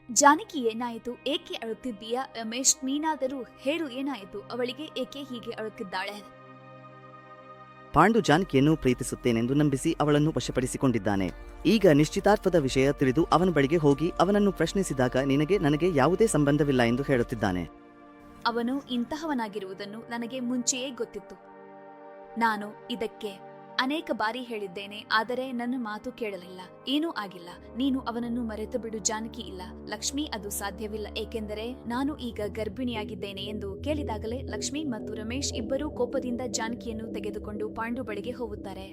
ಜಾನಕಿ ಏನಾಯಿತು? ಏಕೆ ಅಳುತ್ತಿದ್ದೀಯಾ? ರಮೇಶ್, ನೀನಾದರೂ ಹೇಳು, ಏನಾಯಿತು? ಅವಳಿಗೆ ಏಕೆ ಹೀಗೆ ಅಳುತ್ತಿದ್ದಾಳೆ? ಪಾಂಡು ಜಾನಕಿಯನ್ನು ಪ್ರೀತಿಸುತ್ತೇನೆಂದು ನಂಬಿಸಿ ಅವಳನ್ನು ವಶಪಡಿಸಿಕೊಂಡಿದ್ದಾನೆ. ಈಗ ನಿಶ್ಚಿತಾರ್ಥದ ವಿಷಯ ತಿಳಿದು ಅವನ ಬಳಿಗೆ ಹೋಗಿ ಅವನನ್ನು ಪ್ರಶ್ನಿಸಿದಾಗ ನನಗೆ ಯಾವುದೇ ಸಂಬಂಧವಿಲ್ಲ ಎಂದು ಹೇಳುತ್ತಿದ್ದಾನೆ. ಅವನು ಇಂತಹವನಾಗಿರುವುದನ್ನು ನನಗೆ ಮುಂಚೆಯೇ ಗೊತ್ತಿತ್ತು. ನಾನು ಇದಕ್ಕೆ ಅನೇಕ ಬಾರಿ ಹೇಳಿದ್ದೇನೆ, ಆದರೆ ನನ್ನ ಮಾತು ಕೇಳಲಿಲ್ಲ. ಏನೂ ಆಗಿಲ್ಲ. ನೀನು ಅವನನ್ನು ಮರೆತು ಬಿಡು ಜಾನಕಿ. ಇಲ್ಲ ಲಕ್ಷ್ಮಿ, ಅದು ಸಾಧ್ಯವಿಲ್ಲ. ಏಕೆಂದರೆ ನಾನು ಈಗ ಗರ್ಭಿಣಿಯಾಗಿದ್ದೇನೆ ಎಂದು ಕೇಳಿದಾಗಲೇ ಲಕ್ಷ್ಮಿ ಮತ್ತು ರಮೇಶ್ ಇಬ್ಬರೂ ಕೋಪದಿಂದ ಜಾನಕಿಯನ್ನು ತೆಗೆದುಕೊಂಡು ಪಾಂಡು ಬಳಿಗೆ ಹೋಗುತ್ತಾರೆ.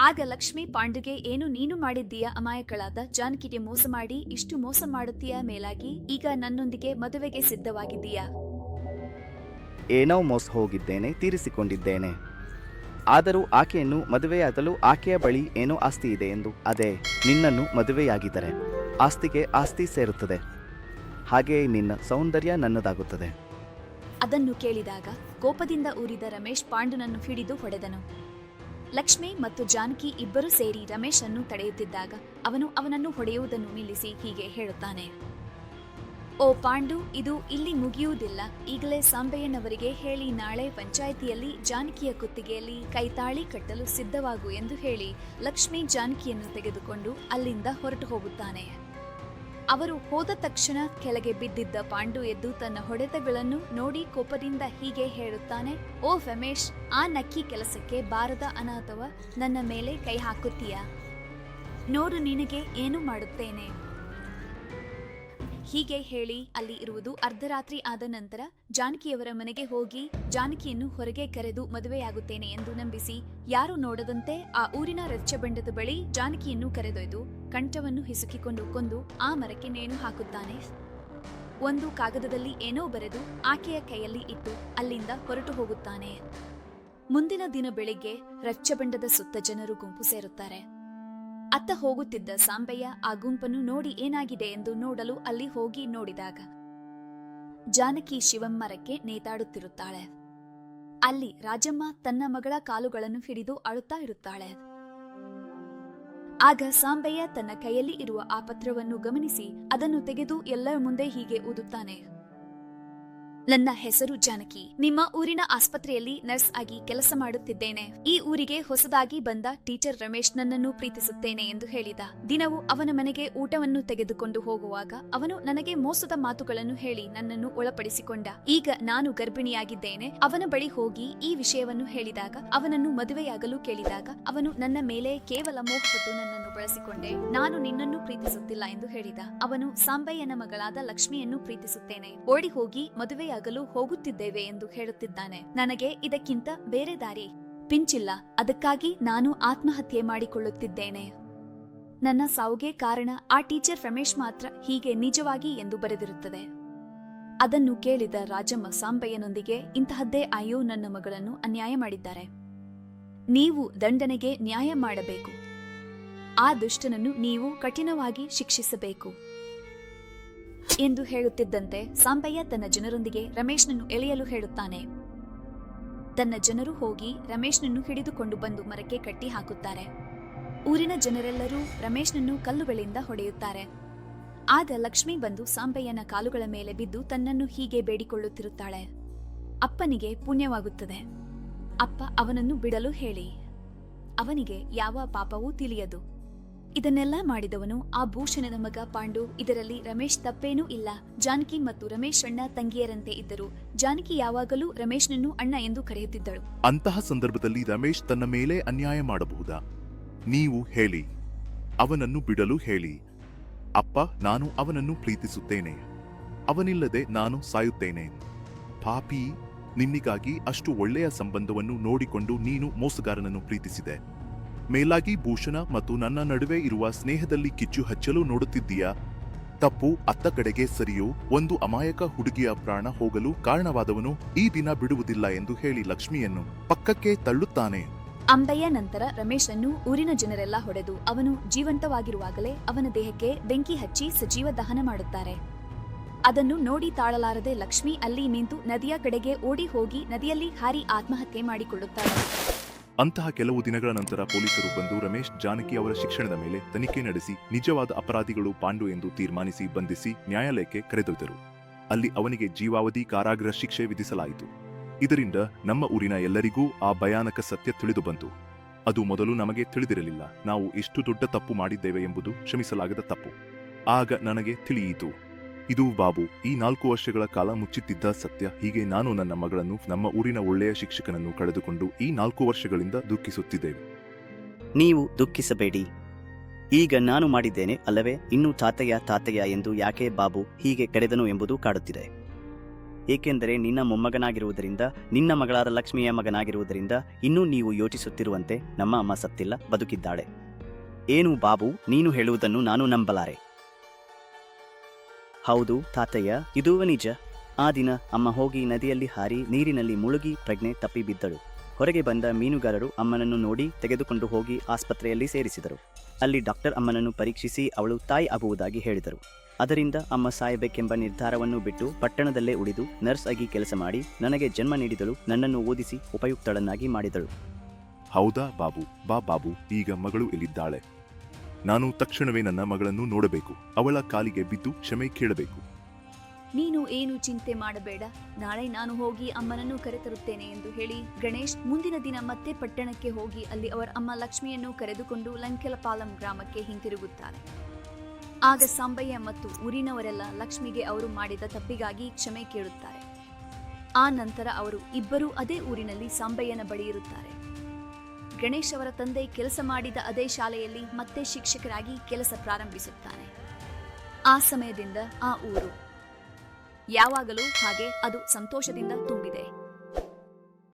ಆಗ ಲಕ್ಷ್ಮಿ ಪಾಂಡುಗೆ, ಏನು ನೀನು ಮಾಡಿದ್ದೀಯಾ? ಅಮಾಯಕಳಾದ ಜಾನಕಿಗೆ ಮೋಸ ಮಾಡಿ ಇಷ್ಟು ಮೋಸ ಮಾಡುತ್ತೀಯಾ? ಮೇಲಾಗಿ ಈಗ ನನ್ನೊಂದಿಗೆ ಮದುವೆಗೆ ಸಿದ್ಧವಾಗಿದ್ದೀಯಾ? ಏನೋ ಮೋಸ ಹೋಗಿದ್ದೇನೆ, ತೀರಿಸಿಕೊಂಡಿದ್ದೇನೆ. ಆದರೂ ಆಕೆಯನ್ನು ಮದುವೆಯಾಗಲು ಆಕೆಯ ಬಳಿ ಏನೋ ಆಸ್ತಿ ಇದೆ ಎಂದು. ಅದೇ ನಿನ್ನನ್ನು ಮದುವೆಯಾಗಿದ್ದರೆ ಆಸ್ತಿಗೆ ಆಸ್ತಿ ಸೇರುತ್ತದೆ, ಹಾಗೆಯೇ ನಿನ್ನ ಸೌಂದರ್ಯ ನನ್ನದಾಗುತ್ತದೆ. ಅದನ್ನು ಕೇಳಿದಾಗ ಕೋಪದಿಂದ ಊರಿದ ರಮೇಶ್ ಪಾಂಡುನನ್ನು ಹಿಡಿದು ಹೊಡೆದನು. ಲಕ್ಷ್ಮಿ ಮತ್ತು ಜಾನಕಿ ಇಬ್ಬರೂ ಸೇರಿ ರಮೇಶ್ ಅನ್ನು ತಡೆಯುತ್ತಿದ್ದಾಗ ಅವನು ಅವನನ್ನು ಹೊಡೆಯುವುದನ್ನು ನಿಲ್ಲಿಸಿ ಹೀಗೆ ಹೇಳುತ್ತಾನೆ, ಓ ಪಾಂಡು, ಇದು ಇಲ್ಲಿ ಮುಗಿಯುವುದಿಲ್ಲ. ಈಗಲೇ ಸಾಂಬಯ್ಯನವರಿಗೆ ಹೇಳಿ ನಾಳೆ ಪಂಚಾಯಿತಿಯಲ್ಲಿ ಜಾನಕಿಯ ಕುತ್ತಿಗೆಯಲ್ಲಿ ಕೈತಾಳಿ ಕಟ್ಟಲು ಸಿದ್ಧವಾಗು ಎಂದು ಹೇಳಿ ಲಕ್ಷ್ಮಿ ಜಾನಕಿಯನ್ನು ತೆಗೆದುಕೊಂಡು ಅಲ್ಲಿಂದ ಹೊರಟು ಹೋಗುತ್ತಾನೆ. ಅವರು ಹೋದ ತಕ್ಷಣ ಕೆಳಗೆ ಬಿದ್ದಿದ್ದ ಪಾಂಡು ಎದ್ದು ತನ್ನ ಹೊಡೆತಗಳನ್ನು ನೋಡಿ ಕೋಪದಿಂದ ಹೀಗೆ ಹೇಳುತ್ತಾನೆ, ಓ ರಮೇಶ್, ಆ ನಕ್ಕಿ ಕೆಲಸಕ್ಕೆ ಬಾರದ ಅನಾಥವ ನನ್ನ ಮೇಲೆ ಕೈ ಹಾಕುತ್ತೀಯಾ? ನೋಡು, ನಿನಗೆ ಏನು ಮಾಡುತ್ತೇನೆ. ಹೀಗೆ ಹೇಳಿ ಅಲ್ಲಿ ಇರುವುದು ಅರ್ಧರಾತ್ರಿ ಆದ ನಂತರ ಜಾನಕಿಯವರ ಮನೆಗೆ ಹೋಗಿ ಜಾನಕಿಯನ್ನು ಹೊರಗೆ ಕರೆದು ಮದುವೆಯಾಗುತ್ತೇನೆ ಎಂದು ನಂಬಿಸಿ ಯಾರು ನೋಡದಂತೆ ಆ ಊರಿನ ರಚ್ಚಬಂಡದ ಬಳಿ ಜಾನಕಿಯನ್ನು ಕರೆದೊಯ್ದು ಕಂಠವನ್ನು ಹಿಸುಕಿಕೊಂಡು ಕೊಂದು ಆ ಮರಕ್ಕೆ ನೇಣು ಹಾಕುತ್ತಾನೆ. ಒಂದು ಕಾಗದದಲ್ಲಿ ಏನೋ ಬರೆದು ಆಕೆಯ ಕೈಯಲ್ಲಿ ಇಟ್ಟು ಅಲ್ಲಿಂದ ಹೊರಟು ಹೋಗುತ್ತಾನೆ. ಮುಂದಿನ ದಿನ ಬೆಳಿಗ್ಗೆ ರಚ್ಚಬಂಡದ ಸುತ್ತ ಜನರು ಗುಂಪು ಸೇರುತ್ತಾರೆ. ಅತ್ತ ಹೋಗುತ್ತಿದ್ದ ಸಾಂಬಯ್ಯ ಆ ಗುಂಪನ್ನು ನೋಡಿ ಏನಾಗಿದೆ ಎಂದು ನೋಡಲು ಅಲ್ಲಿ ಹೋಗಿ ನೋಡಿದಾಗ ಜಾನಕಿ ಶಿವಮ್ಮರಕ್ಕೆ ನೇತಾಡುತ್ತಿರುತ್ತಾಳೆ. ಅಲ್ಲಿ ರಾಜಮ್ಮ ತನ್ನ ಮಗಳ ಕಾಲುಗಳನ್ನು ಹಿಡಿದು ಅಳುತ್ತಾ ಇರುತ್ತಾಳೆ. ಆಗ ಸಾಂಬಯ್ಯ ತನ್ನ ಕೈಯಲ್ಲಿ ಇರುವ ಆ ಪತ್ರವನ್ನು ಗಮನಿಸಿ ಅದನ್ನು ತೆಗೆದು ಎಲ್ಲರ ಮುಂದೆ ಹೀಗೆ ಊದುತ್ತಾನೆ, ನನ್ನ ಹೆಸರು ಜಾನಕಿ. ನಿಮ್ಮ ಊರಿನ ಆಸ್ಪತ್ರೆಯಲ್ಲಿ ನರ್ಸ್ ಆಗಿ ಕೆಲಸ ಮಾಡುತ್ತಿದ್ದೇನೆ. ಈ ಊರಿಗೆ ಹೊಸದಾಗಿ ಬಂದ ಟೀಚರ್ ರಮೇಶ್ ನನ್ನನ್ನು ಪ್ರೀತಿಸುತ್ತೇನೆ ಎಂದು ಹೇಳಿದ. ದಿನವೂ ಅವನ ಮನೆಗೆ ಊಟವನ್ನು ತೆಗೆದುಕೊಂಡು ಹೋಗುವಾಗ ಅವನು ನನಗೆ ಮೋಸದ ಮಾತುಗಳನ್ನು ಹೇಳಿ ನನ್ನನ್ನು ಒಳಪಡಿಸಿಕೊಂಡ. ಈಗ ನಾನು ಗರ್ಭಿಣಿಯಾಗಿದ್ದೇನೆ. ಅವನ ಬಳಿ ಹೋಗಿ ಈ ವಿಷಯವನ್ನು ಹೇಳಿದಾಗ ಅವನನ್ನು ಮದುವೆಯಾಗಲು ಕೇಳಿದಾಗ ಅವನು ನನ್ನ ಮೇಲೆ ಕೇವಲ ಮೋಹಪಟ್ಟು ನನ್ನನ್ನು ಬಳಸಿಕೊಂಡೆ. ನಾನು ನಿನ್ನನ್ನು ಪ್ರೀತಿಸುತ್ತಿಲ್ಲ ಎಂದು ಹೇಳಿದ. ಅವನು ಸಾಂಬಯ್ಯನ ಮಗಳಾದ ಲಕ್ಷ್ಮಿಯನ್ನು ಪ್ರೀತಿಸುತ್ತೇನೆ, ಓಡಿ ಹೋಗಿ ಮದುವೆ ಆಗಲು ಹೋಗುತ್ತಿದ್ದೇವೆ ಎಂದು ಹೇಳುತ್ತಿದ್ದಾನೆ. ನನಗೆ ಇದಕ್ಕಿಂತ ಬೇರೆ ದಾರಿ ಪಿಂಚಿಲ್ಲ. ಅದಕ್ಕಾಗಿ ನಾನು ಆತ್ಮಹತ್ಯೆ ಮಾಡಿಕೊಳ್ಳುತ್ತಿದ್ದೇನೆ. ನನ್ನ ಸಾವುಗೆ ಕಾರಣ ಆ ಟೀಚರ್ ರಮೇಶ್ ಮಾತ್ರ, ಹೀಗೆ ನಿಜವಾಗಿ ಎಂದು ಬರೆದಿರುತ್ತದೆ. ಅದನ್ನು ಕೇಳಿದ ರಾಜಮ್ಮ ಸಾಂಬಯ್ಯನೊಂದಿಗೆ, ಇಂತಹದ್ದೇ ಅಯ್ಯೋ, ನನ್ನ ಮಗಳನ್ನು ಅನ್ಯಾಯ ಮಾಡಿದ್ದಾರೆ. ನೀವು ದಂಡನೆಗೆ ನ್ಯಾಯ ಮಾಡಬೇಕು. ಆ ದುಷ್ಟನನ್ನು ನೀವು ಕಠಿಣವಾಗಿ ಶಿಕ್ಷಿಸಬೇಕು ಎಂದು ಹೇಳುತ್ತಿದ್ದಂತೆ ಸಾಂಬಯ್ಯ ತನ್ನ ಜನರೊಂದಿಗೆ ರಮೇಶ್ನನ್ನು ಎಳೆಯಲು ಹೇಳುತ್ತಾನೆ. ತನ್ನ ಜನರು ಹೋಗಿ ರಮೇಶ್ನನ್ನು ಹಿಡಿದುಕೊಂಡು ಬಂದು ಮರಕ್ಕೆ ಕಟ್ಟಿ ಹಾಕುತ್ತಾರೆ. ಊರಿನ ಜನರೆಲ್ಲರೂ ರಮೇಶ್ನನ್ನು ಕಲ್ಲುಗಳಿಂದ ಹೊಡೆಯುತ್ತಾರೆ. ಆಗ ಲಕ್ಷ್ಮಿ ಬಂದು ಸಾಂಬಯ್ಯನ ಕಾಲುಗಳ ಮೇಲೆ ಬಿದ್ದು ತನ್ನನ್ನು ಹೀಗೆ ಬೇಡಿಕೊಳ್ಳುತ್ತಿರುತ್ತಾಳೆ. ಅಪ್ಪನಿಗೆ ಪುಣ್ಯವಾಗುತ್ತದೆ. ಅಪ್ಪ ಅವನನ್ನು ಬಿಡಲು ಹೇಳಿ. ಅವನಿಗೆ ಯಾವ ಪಾಪವೂ ತಿಳಿಯದು. ಇದನ್ನೆಲ್ಲ ಮಾಡಿದವನು ಆ ಭೂಷಣನ ಮಗ ಪಾಂಡು. ಇದರಲ್ಲಿ ರಮೇಶ್ ತಪ್ಪೇನೂ ಇಲ್ಲ. ಜಾನಕಿ ಮತ್ತು ರಮೇಶ್ ಅಣ್ಣ ತಂಗಿಯರಂತೆ ಇದ್ದರು. ಜಾನಕಿ ಯಾವಾಗಲೂ ರಮೇಶ್ನನ್ನು ಅಣ್ಣ ಎಂದು ಕರೆಯುತ್ತಿದ್ದಳು. ಅಂತಹ ಸಂದರ್ಭದಲ್ಲಿ ರಮೇಶ್ ತನ್ನ ಮೇಲೆ ಅನ್ಯಾಯ ಮಾಡಬಹುದಾ? ನೀವು ಹೇಳಿ. ಅವನನ್ನು ಬಿಡಲು ಹೇಳಿ. ಅಪ್ಪ, ನಾನು ಅವನನ್ನು ಪ್ರೀತಿಸುತ್ತೇನೆ. ಅವನಿಲ್ಲದೆ ನಾನು ಸಾಯುತ್ತೇನೆ. ಪಾಪಿ, ನಿನ್ನಿಗಾಗಿ ಅಷ್ಟು ಒಳ್ಳೆಯ ಸಂಬಂಧವನ್ನು ನೋಡಿಕೊಂಡು ನೀನು ಮೋಸಗಾರನನ್ನು ಪ್ರೀತಿಸಿದೆ. ಮೇಲಾಗಿ ಭೂಷಣ ಮತ್ತು ನನ್ನ ನಡುವೆ ಇರುವ ಸ್ನೇಹದಲ್ಲಿ ಕಿಚ್ಚು ಹಚ್ಚಲು ನೋಡುತ್ತಿದ್ದೀಯಾ? ತಪ್ಪು ಅತ್ತ ಕಡೆಗೆ ಸರಿಯೋ. ಒಂದು ಅಮಾಯಕ ಹುಡುಗಿಯ ಪ್ರಾಣ ಹೋಗಲು ಕಾರಣವಾದವನು ಈ ದಿನ ಬಿಡುವುದಿಲ್ಲ ಎಂದು ಹೇಳಿ ಲಕ್ಷ್ಮಿಯನ್ನು ಪಕ್ಕಕ್ಕೆ ತಳ್ಳುತ್ತಾನೆ. ಅಂಬಯ್ಯ ನಂತರ ರಮೇಶನ್ನು ಊರಿನ ಜನರೆಲ್ಲ ಹೊಡೆದು ಅವನು ಜೀವಂತವಾಗಿರುವಾಗಲೇ ಅವನ ದೇಹಕ್ಕೆ ಬೆಂಕಿ ಹಚ್ಚಿ ಸಜೀವ ದಹನ ಮಾಡುತ್ತಾರೆ. ಅದನ್ನು ನೋಡಿ ತಾಳಲಾರದೆ ಲಕ್ಷ್ಮಿ ಅಲ್ಲಿ ನಿಂತು ನದಿಯ ಕಡೆಗೆ ಓಡಿ ಹೋಗಿ ನದಿಯಲ್ಲಿ ಹಾರಿ ಆತ್ಮಹತ್ಯೆ ಮಾಡಿಕೊಳ್ಳುತ್ತಾಳೆ. ಅಂತಹ ಕೆಲವು ದಿನಗಳ ನಂತರ ಪೊಲೀಸರು ಬಂದು ರಮೇಶ್ ಜಾನಕಿ ಅವರ ಶಿಕ್ಷಣದ ಮೇಲೆ ತನಿಖೆ ನಡೆಸಿ ನಿಜವಾದ ಅಪರಾಧಿಗಳು ಪಾಂಡು ಎಂದು ತೀರ್ಮಾನಿಸಿ ಬಂಧಿಸಿ ನ್ಯಾಯಾಲಯಕ್ಕೆ ಕರೆದೊಯ್ದರು. ಅಲ್ಲಿ ಅವನಿಗೆ ಜೀವಾವಧಿ ಕಾರಾಗೃಹ ಶಿಕ್ಷೆ ವಿಧಿಸಲಾಯಿತು. ಇದರಿಂದ ನಮ್ಮ ಊರಿನ ಎಲ್ಲರಿಗೂ ಆ ಭಯಾನಕ ಸತ್ಯ ತಿಳಿದು ಬಂತು. ಅದು ಮೊದಲು ನಮಗೆ ತಿಳಿದಿರಲಿಲ್ಲ. ನಾವು ಎಷ್ಟು ದೊಡ್ಡ ತಪ್ಪು ಮಾಡಿದ್ದೇವೆ ಎಂಬುದು ಕ್ಷಮಿಸಲಾಗದ ತಪ್ಪು. ಆಗ ನನಗೆ ತಿಳಿಯಿತು, ಇದು ಬಾಬು ಈ 4 ವರ್ಷಗಳ ಕಾಲ ಮುಚ್ಚಿಟ್ಟಿದ್ದ ಸತ್ಯ. ಹೀಗೆ ನಾನು ನನ್ನ ಮಗಳನ್ನು, ನಮ್ಮ ಊರಿನ ಒಳ್ಳೆಯ ಶಿಕ್ಷಕನನ್ನು ಕಳೆದುಕೊಂಡು ಈ 4 ವರ್ಷಗಳಿಂದ ದುಃಖಿಸುತ್ತಿದ್ದೇವೆ. ನೀವು ದುಃಖಿಸಬೇಡಿ. ಈಗ ನಾನು ಮಾಡಿದ್ದೇನೆ ಅಲ್ಲವೇ? ಇನ್ನೂ ತಾತಯ್ಯ ಎಂದು ಯಾಕೆ ಬಾಬು ಹೀಗೆ ಕರೆದನು ಎಂಬುದು ಕಾಡುತ್ತಿದೆ. ಏಕೆಂದರೆ ನಿನ್ನ ಮೊಮ್ಮಗನಾಗಿರುವುದರಿಂದ, ನಿನ್ನ ಮಗಳಾದ ಲಕ್ಷ್ಮಿಯ ಮಗನಾಗಿರುವುದರಿಂದ ಇನ್ನೂ ನೀವು ಯೋಚಿಸುತ್ತಿರುವಂತೆ ನಮ್ಮ ಅಮ್ಮ ಸತ್ತಿಲ್ಲ, ಬದುಕಿದ್ದಾಳೆ. ಏನು ಬಾಬು, ನೀನು ಹೇಳುವುದನ್ನು ನಾನು ನಂಬಲಾರೆ. ಹೌದು ತಾತಯ್ಯ, ಇದೂ ನಿಜ. ಆ ದಿನ ಅಮ್ಮ ಹೋಗಿ ನದಿಯಲ್ಲಿ ಹಾರಿ ನೀರಿನಲ್ಲಿ ಮುಳುಗಿ ಪ್ರಜ್ಞೆ ತಪ್ಪಿ ಬಿದ್ದಳು. ಹೊರಗೆ ಬಂದ ಮೀನುಗಾರರು ಅಮ್ಮನನ್ನು ನೋಡಿ ತೆಗೆದುಕೊಂಡು ಹೋಗಿ ಆಸ್ಪತ್ರೆಯಲ್ಲಿ ಸೇರಿಸಿದರು. ಅಲ್ಲಿ ಡಾಕ್ಟರ್ ಅಮ್ಮನನ್ನು ಪರೀಕ್ಷಿಸಿ ಅವಳು ತಾಯಿ ಆಗುವುದಾಗಿ ಹೇಳಿದರು. ಅದರಿಂದ ಅಮ್ಮ ಸಾಯಬೇಕೆಂಬ ನಿರ್ಧಾರವನ್ನು ಬಿಟ್ಟು ಪಟ್ಟಣದಲ್ಲೇ ಉಳಿದು ನರ್ಸ್ ಆಗಿ ಕೆಲಸ ಮಾಡಿ ನನಗೆ ಜನ್ಮ ನೀಡಿದಳು. ನನ್ನನ್ನು ಓದಿಸಿ ಉಪಯುಕ್ತಳನ್ನಾಗಿ ಮಾಡಿದಳು. ಹೌದಾ ಬಾಬು? ಬಾಬು, ಈಗ ಮಗಳು ಎಲ್ಲಿದ್ದಾಳೆ? ನಾನು ತಕ್ಷಣವೇ ನನ್ನ ಮಗಳನ್ನು ನೋಡಬೇಕು. ಅವಳ ಕಾಲಿಗೆ ಬಿದ್ದು ಕ್ಷಮೆ ಕೇಳಬೇಕು. ನೀನು ಏನು ಚಿಂತೆ ಮಾಡಬೇಡ, ನಾಳೆ ನಾನು ಹೋಗಿ ಅಮ್ಮನನ್ನು ಕರೆತರುತ್ತೇನೆ ಎಂದು ಹೇಳಿ ಗಣೇಶ್ ಮುಂದಿನ ದಿನ ಮತ್ತೆ ಪಟ್ಟಣಕ್ಕೆ ಹೋಗಿ ಅಲ್ಲಿ ಅವರ ಅಮ್ಮ ಲಕ್ಷ್ಮಿಯನ್ನು ಕರೆದುಕೊಂಡು ಲಂಕೆಲಪಾಲಂ ಗ್ರಾಮಕ್ಕೆ ಹಿಂತಿರುಗುತ್ತಾರೆ. ಆಗ ಸಾಂಬಯ್ಯ ಮತ್ತು ಊರಿನವರೆಲ್ಲ ಲಕ್ಷ್ಮಿಗೆ ಅವರು ಮಾಡಿದ ತಪ್ಪಿಗಾಗಿ ಕ್ಷಮೆ ಕೇಳುತ್ತಾರೆ. ಆ ನಂತರ ಅವರು ಇಬ್ಬರೂ ಅದೇ ಊರಿನಲ್ಲಿ ಸಾಂಬಯ್ಯನ ಬಳಿ ಇರುತ್ತಾರೆ. ಗಣೇಶ್ ಅವರ ತಂದೆ ಕೆಲಸ ಮಾಡಿದ ಅದೇ ಶಾಲೆಯಲ್ಲಿ ಮತ್ತೆ ಶಿಕ್ಷಕರಾಗಿ ಕೆಲಸ ಪ್ರಾರಂಭಿಸುತ್ತಾನೆ. ಆ ಸಮಯದಿಂದ ಆ ಊರು ಯಾವಾಗಲೂ ಹಾಗೆ ಅದು ಸಂತೋಷದಿಂದ ತುಂಬಿದೆ.